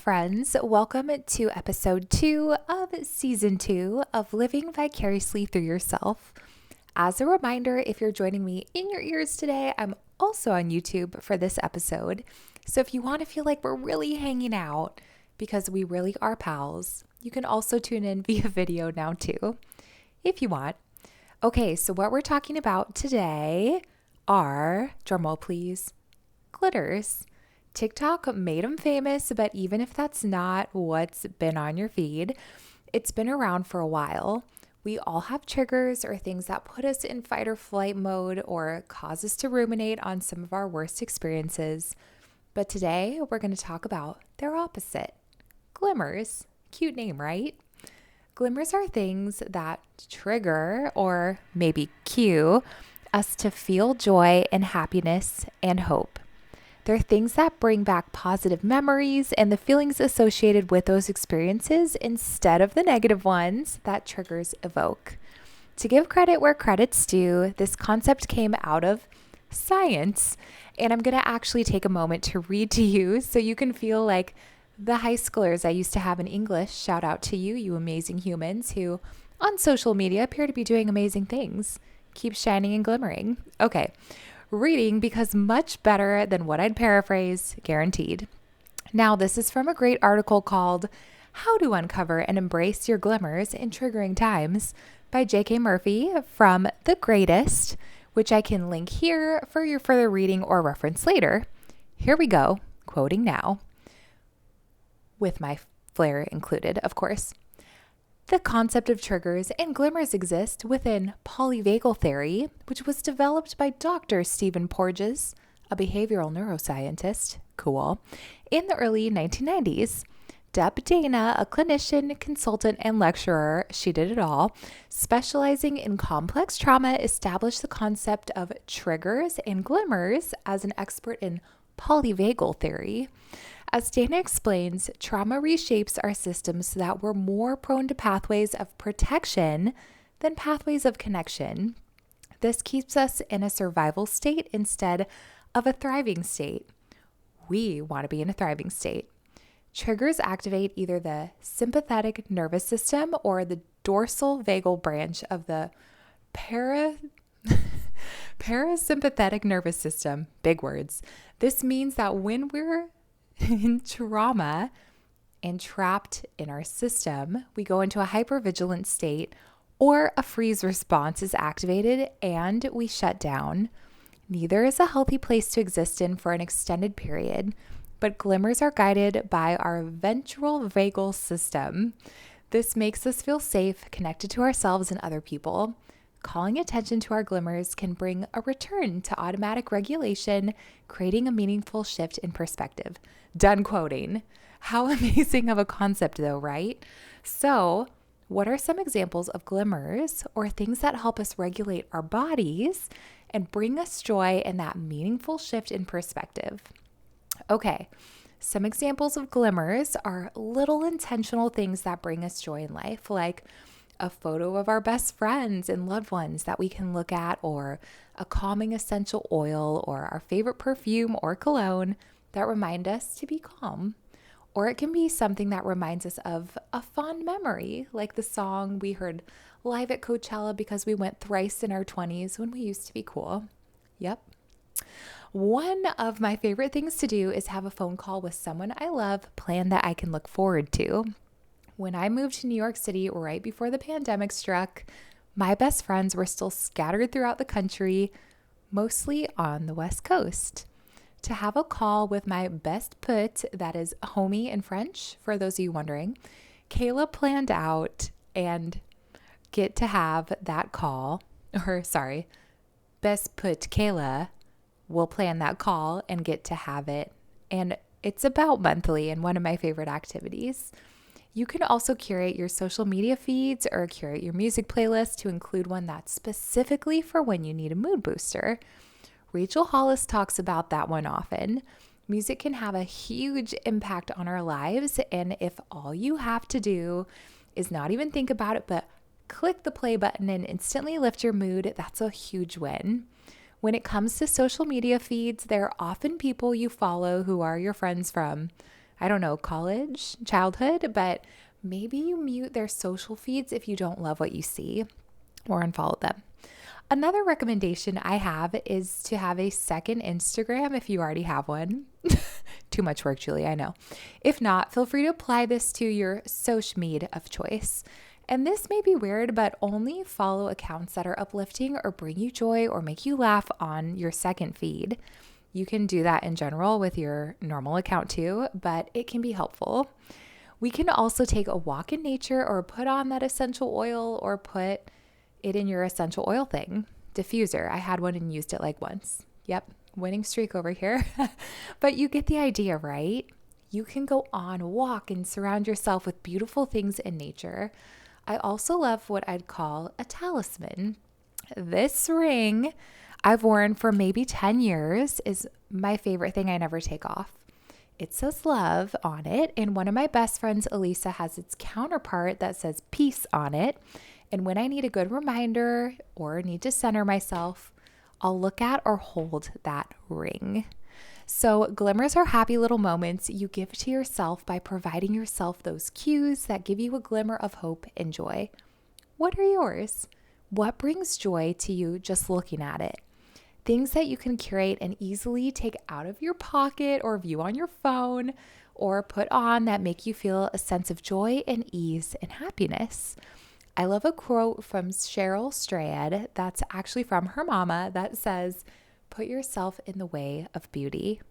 friends. Welcome to episode 2 of season 2 of Living Vicariously Through Yourself. As a reminder, if you're joining me in your ears today, I'm also on YouTube for this episode. So if you want to feel like we're really hanging out, because we really are pals, you can also tune in via video now too, if you want. Okay, so what we're talking about today are, drumroll please, glitters. TikTok made them famous, but even if that's not what's been on your feed, it's been around for a while. We all have triggers or things that put us in fight or flight mode or cause us to ruminate on some of our worst experiences. But today we're going to talk about their opposite, glimmers. Cute name, right? Glimmers are things that trigger or maybe cue us to feel joy and happiness and hope. They're things that bring back positive memories and the feelings associated with those experiences instead of the negative ones that triggers evoke. To give credit where credit's due, this concept came out of science, and I'm going to actually take a moment to read to you so you can feel like the high schoolers I used to have in English. Shout out to you, you amazing humans who on social media appear to be doing amazing things. Keep shining and glimmering. Okay. Reading because much better than what I'd paraphrase, guaranteed. Now, this is from a great article called How to Uncover and Embrace Your Glimmers in Triggering Times by J.K. Murphy from The Greatest, which I can link here for your further reading or reference later. Here we go, quoting now, with my flair included, of course. The concept of triggers and glimmers exist within polyvagal theory, which was developed by Dr. Stephen Porges, a behavioral neuroscientist, cool, in the early 1990s. Deb Dana, a clinician, consultant, and lecturer, she did it all, specializing in complex trauma, established the concept of triggers and glimmers as an expert in polyvagal theory. As Dana explains, trauma reshapes our systems so that we're more prone to pathways of protection than pathways of connection. This keeps us in a survival state instead of a thriving state. We want to be in a thriving state. Triggers activate either the sympathetic nervous system or the dorsal vagal branch of the parasympathetic nervous system. Big words. This means that when we're in trauma and trapped in our system, we go into a hypervigilant state or a freeze response is activated and we shut down. Neither is a healthy place to exist in for an extended period, but glimmers are guided by our ventral vagal system. This makes us feel safe, connected to ourselves and other people. Calling attention to our glimmers can bring a return to automatic regulation, creating a meaningful shift in perspective. Done quoting. How amazing of a concept though, right? So, what are some examples of glimmers or things that help us regulate our bodies and bring us joy and that meaningful shift in perspective? Okay, some examples of glimmers are little intentional things that bring us joy in life, like a photo of our best friends and loved ones that we can look at, or a calming essential oil, or our favorite perfume or cologne that remind us to be calm. Or it can be something that reminds us of a fond memory, like the song we heard live at Coachella because we went thrice in our 20s when we used to be cool. Yep. One of my favorite things to do is have a phone call with someone I love, planned that I can look forward to. When I moved to New York City right before the pandemic struck, my best friends were still scattered throughout the country, mostly on the West Coast. To have a call with my best pote, that is homie in French, for those of you wondering, Kayla planned out and get to have that call, best pote Kayla will plan that call and get to have it. And it's about monthly and one of my favorite activities. You can also curate your social media feeds or curate your music playlist to include one that's specifically for when you need a mood booster. Rachel Hollis talks about that one often. Music can have a huge impact on our lives, and if all you have to do is not even think about it, but click the play button and instantly lift your mood, that's a huge win. When it comes to social media feeds, there are often people you follow who are your friends from I don't know, college, childhood, but maybe you mute their social feeds if you don't love what you see or unfollow them. Another recommendation I have is to have a second Instagram if you already have one. Too much work, Julie, I know. If not, feel free to apply this to your social media of choice. And this may be weird, but only follow accounts that are uplifting or bring you joy or make you laugh on your second feed. You can do that in general with your normal account too, but it can be helpful. We can also take a walk in nature or put on that essential oil or put it in your essential oil thing. Diffuser. I had one and used it like once. Yep, winning streak over here. But you get the idea, right? You can go on a walk and surround yourself with beautiful things in nature. I also love what I'd call a talisman. This ring I've worn for maybe 10 years is my favorite thing I never take off. It says love on it, and one of my best friends, Elisa, has its counterpart that says peace on it. And when I need a good reminder or need to center myself, I'll look at or hold that ring. So glimmers are happy little moments you give to yourself by providing yourself those cues that give you a glimmer of hope and joy. What are yours? What brings joy to you just looking at it? Things that you can curate and easily take out of your pocket or view on your phone or put on that make you feel a sense of joy and ease and happiness. I love a quote from Cheryl Strayed that's actually from her mama that says, "Put yourself in the way of beauty."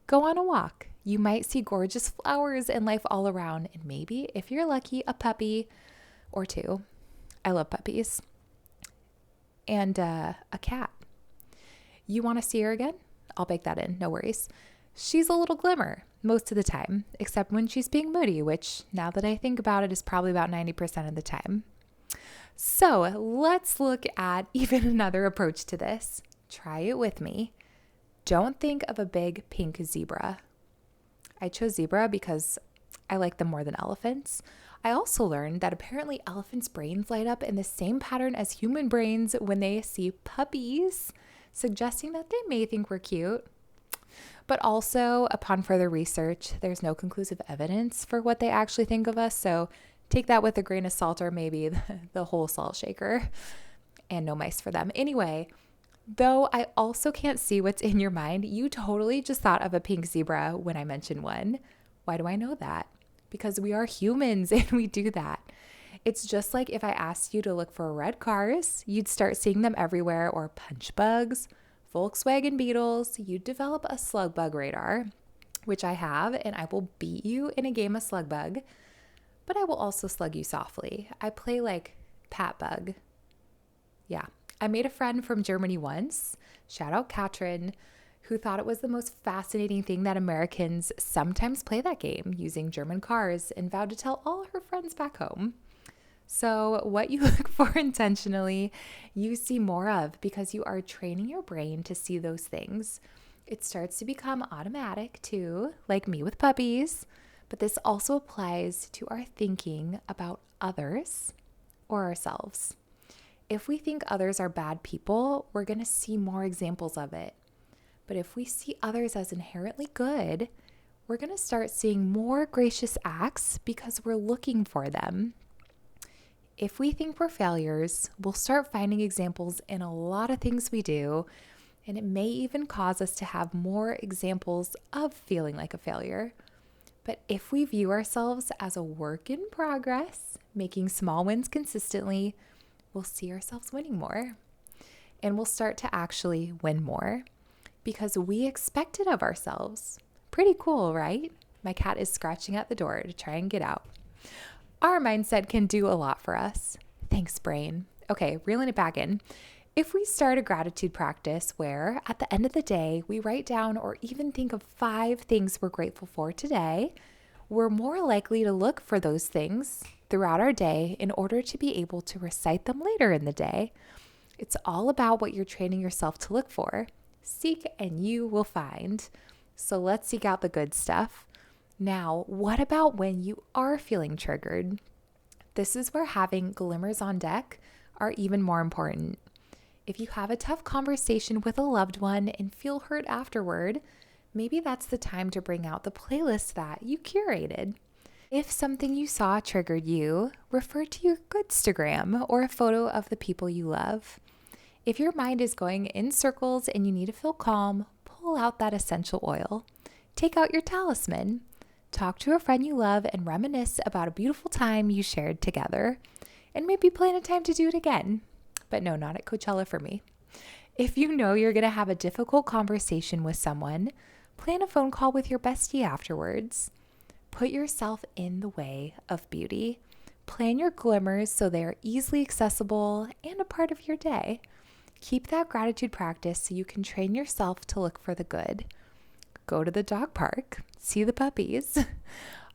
Go on a walk. You might see gorgeous flowers and life all around, and maybe, if you're lucky, a puppy or two. I love puppies. And a cat. You want to see her again? I'll bake that in, no worries. She's a little glimmer most of the time, except when she's being moody, which now that I think about it is probably about 90% of the time. So let's look at even another approach to this. Try it with me. Don't think of a big pink zebra. I chose zebra because I like them more than elephants. I also learned that apparently elephants' brains light up in the same pattern as human brains when they see puppies, suggesting that they may think we're cute. But also, upon further research, there's no conclusive evidence for what they actually think of us, so take that with a grain of salt or maybe the whole salt shaker. And no mice for them. Anyway, though I also can't see what's in your mind, you totally just thought of a pink zebra when I mentioned one. Why do I know that? Because we are humans and we do that. It's just like if I asked you to look for red cars, you'd start seeing them everywhere, or punch bugs, Volkswagen Beetles. You'd develop a slug bug radar, which I have, and I will beat you in a game of slug bug, but I will also slug you softly. I play like Pat Bug. Yeah. I made a friend from Germany once, shout out Katrin, who thought it was the most fascinating thing that Americans sometimes play that game using German cars, and vowed to tell all her friends back home. So what you look for intentionally, you see more of, because you are training your brain to see those things. It starts to become automatic too, like me with puppies, but this also applies to our thinking about others or ourselves. If we think others are bad people, we're going to see more examples of it. But if we see others as inherently good, we're going to start seeing more gracious acts because we're looking for them. If we think we're failures, we'll start finding examples in a lot of things we do, and it may even cause us to have more examples of feeling like a failure. But if we view ourselves as a work in progress, making small wins consistently, we'll see ourselves winning more. And we'll start to actually win more because we expect it of ourselves. Pretty cool, right? My cat is scratching at the door to try and get out. Our mindset can do a lot for us. Thanks, brain. Okay, reeling it back in. If we start a gratitude practice where at the end of the day, we write down or even think of 5 things we're grateful for today, we're more likely to look for those things throughout our day in order to be able to recite them later in the day. It's all about what you're training yourself to look for. Seek and you will find. So let's seek out the good stuff. Now, what about when you are feeling triggered? This is where having glimmers on deck are even more important. If you have a tough conversation with a loved one and feel hurt afterward, Maybe that's the time to bring out the playlist that you curated. If something you saw triggered you, refer to your Goodstagram or a photo of the people you love. If your mind is going in circles and you need to feel calm, pull out that essential oil. Take out your talisman. Talk to a friend you love and reminisce about a beautiful time you shared together. And maybe plan a time to do it again. But no, not at Coachella for me. If you know you're going to have a difficult conversation with someone, plan a phone call with your bestie afterwards. Put yourself in the way of beauty. Plan your glimmers so they are easily accessible and a part of your day. Keep that gratitude practice so you can train yourself to look for the good. Go to the dog park, see the puppies.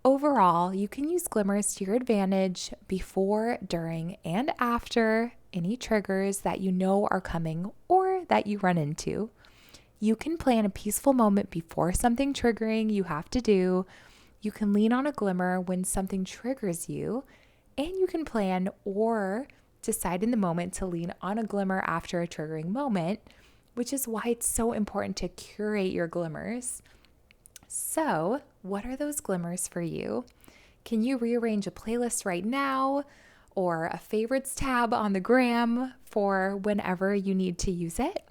Overall, you can use glimmers to your advantage before, during, and after any triggers that you know are coming or that you run into. You can plan a peaceful moment before something triggering you have to do. You can lean on a glimmer when something triggers you, and you can plan or decide in the moment to lean on a glimmer after a triggering moment, which is why it's so important to curate your glimmers. So, what are those glimmers for you? Can you rearrange a playlist right now or a favorites tab on the gram for whenever you need to use it?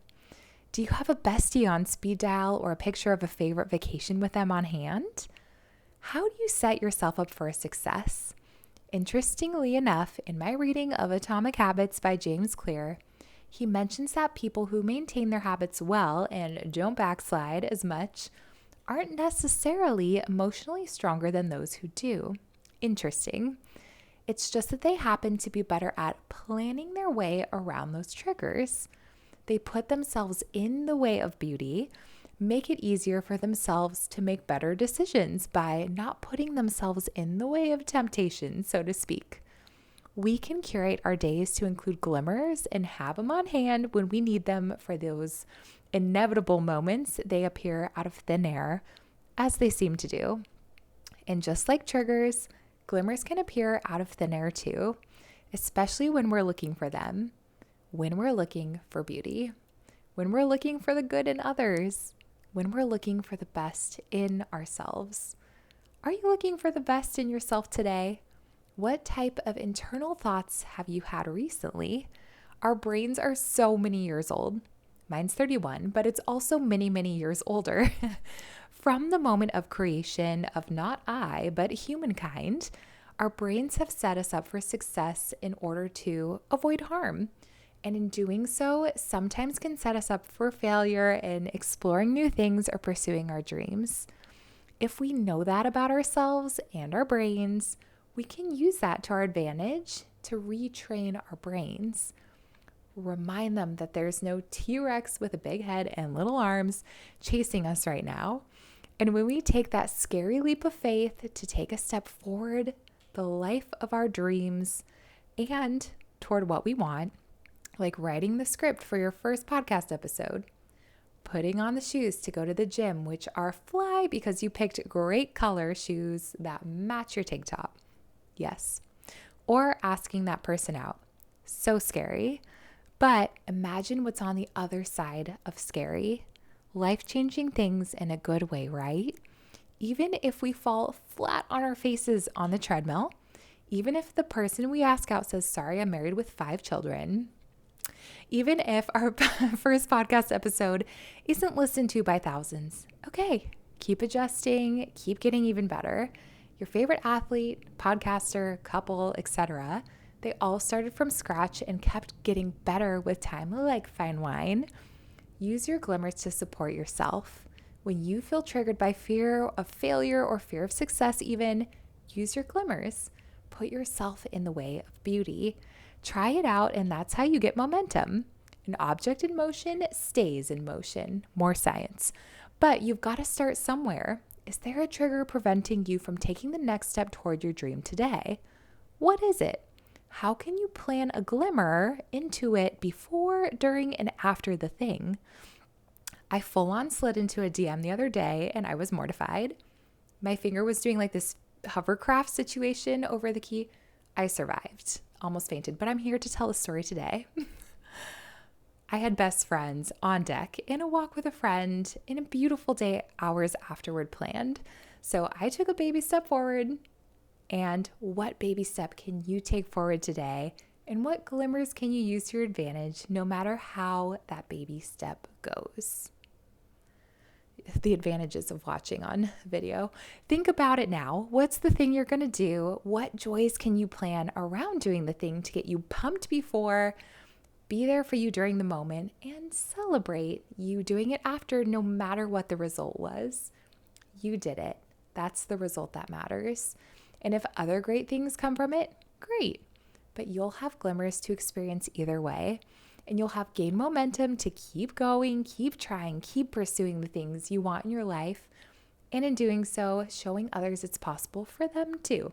Do you have a bestie on speed dial or a picture of a favorite vacation with them on hand? How do you set yourself up for success? Interestingly enough, in my reading of Atomic Habits by James Clear, he mentions that people who maintain their habits well and don't backslide as much aren't necessarily emotionally stronger than those who do. Interesting. It's just that they happen to be better at planning their way around those triggers. They put themselves in the way of beauty, make it easier for themselves to make better decisions by not putting themselves in the way of temptation, so to speak. We can curate our days to include glimmers and have them on hand when we need them for those inevitable moments they appear out of thin air, as they seem to do. And just like triggers, glimmers can appear out of thin air too, especially when we're looking for them, when we're looking for beauty, when we're looking for the good in others, when we're looking for the best in ourselves. Are you looking for the best in yourself today? What type of internal thoughts have you had recently? Our brains are so many years old. Mine's 31, but it's also many, many years older. From the moment of creation of not I, but humankind, our brains have set us up for success in order to avoid harm. And in doing so, sometimes can set us up for failure in exploring new things or pursuing our dreams. If we know that about ourselves and our brains, we can use that to our advantage to retrain our brains. Remind them that there's no T-Rex with a big head and little arms chasing us right now. And when we take that scary leap of faith to take a step forward, the life of our dreams, and toward what we want, like writing the script for your first podcast episode, putting on the shoes to go to the gym, which are fly because you picked great color shoes that match your tank top. Yes. Or asking that person out. So scary. But imagine what's on the other side of scary. Life-changing things in a good way, right? Even if we fall flat on our faces on the treadmill, even if the person we ask out says, sorry, I'm married with 5 children, even if our first podcast episode isn't listened to by thousands, okay, keep adjusting, keep getting even better. Your favorite athlete, podcaster, couple, etc., they all started from scratch and kept getting better with time, like fine wine. Use your glimmers to support yourself. When you feel triggered by fear of failure or fear of success even, use your glimmers. Put yourself in the way of beauty. Try it out, and that's how you get momentum. An object in motion stays in motion. More science. But you've got to start somewhere. Is there a trigger preventing you from taking the next step toward your dream today? What is it? How can you plan a glimmer into it before, during, and after the thing? I full on slid into a DM the other day and I was mortified. My finger was doing like this hovercraft situation over the key. I survived, almost fainted, but I'm here to tell a story today. I had best friends on deck and a walk with a friend and a beautiful day hours afterward planned. So I took a baby step forward. And what baby step can you take forward today? And what glimmers can you use to your advantage no matter how that baby step goes? The advantages of watching on video. Think about it now. What's the thing you're going to do? What joys can you plan around doing the thing to get you pumped before, be there for you during the moment, and celebrate you doing it after, no matter what the result was? You did it. That's the result that matters. And if other great things come from it, great. But you'll have glimmers to experience either way. And you'll have gained momentum to keep going, keep trying, keep pursuing the things you want in your life. And in doing so, showing others it's possible for them too.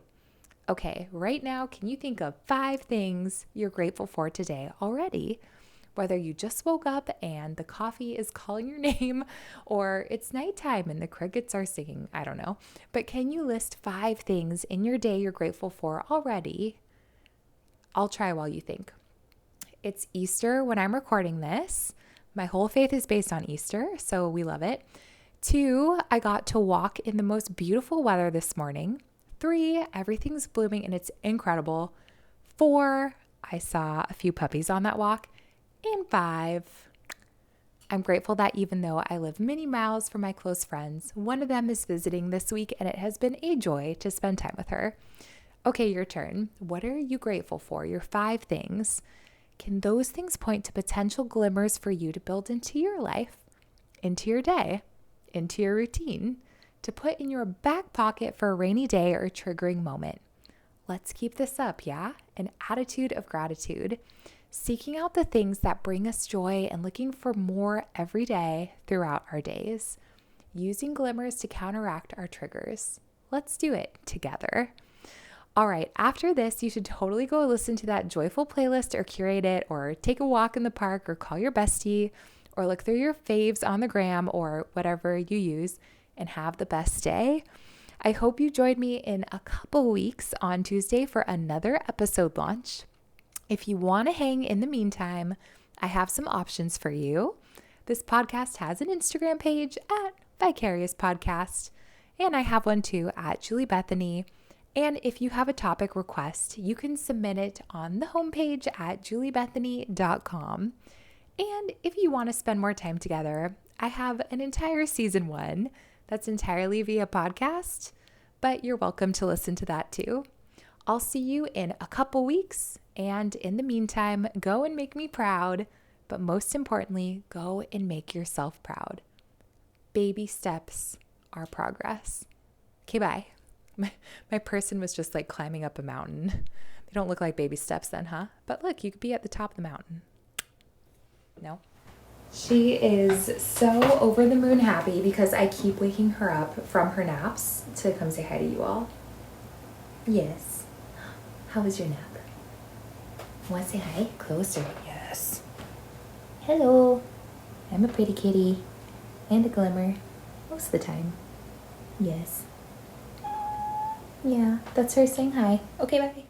Okay, right now, can you think of 5 things you're grateful for today already? Whether you just woke up and the coffee is calling your name, or it's nighttime and the crickets are singing, I don't know. But can you list 5 things in your day you're grateful for already? I'll try while you think. It's Easter when I'm recording this. My whole faith is based on Easter, so we love it. 2, I got to walk in the most beautiful weather this morning. 3, everything's blooming and it's incredible. 4, I saw a few puppies on that walk. And 5, I'm grateful that even though I live many miles from my close friends, one of them is visiting this week and it has been a joy to spend time with her. Okay, your turn. What are you grateful for? Your 5 things. Can those things point to potential glimmers for you to build into your life, into your day, into your routine, to put in your back pocket for a rainy day or a triggering moment? Let's keep this up, yeah? An attitude of gratitude. Seeking out the things that bring us joy and looking for more every day throughout our days. Using glimmers to counteract our triggers. Let's do it together. All right, after this, you should totally go listen to that joyful playlist or curate it or take a walk in the park or call your bestie or look through your faves on the gram or whatever you use and have the best day. I hope you joined me in a couple weeks on Tuesday for another episode launch. If you want to hang in the meantime, I have some options for you. This podcast has an Instagram page at Vicarious Podcast, and I have one too at Julie Bethany. And if you have a topic request, you can submit it on the homepage at juliebethany.com. And if you want to spend more time together, I have an entire season 1 that's entirely via podcast, but you're welcome to listen to that too. I'll see you in a couple weeks. And in the meantime, go and make me proud. But most importantly, go and make yourself proud. Baby steps are progress. Okay, bye. My person was just like climbing up a mountain. They don't look like baby steps then, huh? But look, you could be at the top of the mountain. No. She is so over the moon happy because I keep waking her up from her naps to come say hi to you all. Yes. How was your nap? Want to say hi? Closer. Yes. Hello. I'm a pretty kitty. And a glimmer. Most of the time. Yes. Yeah, that's her saying hi. Okay, bye.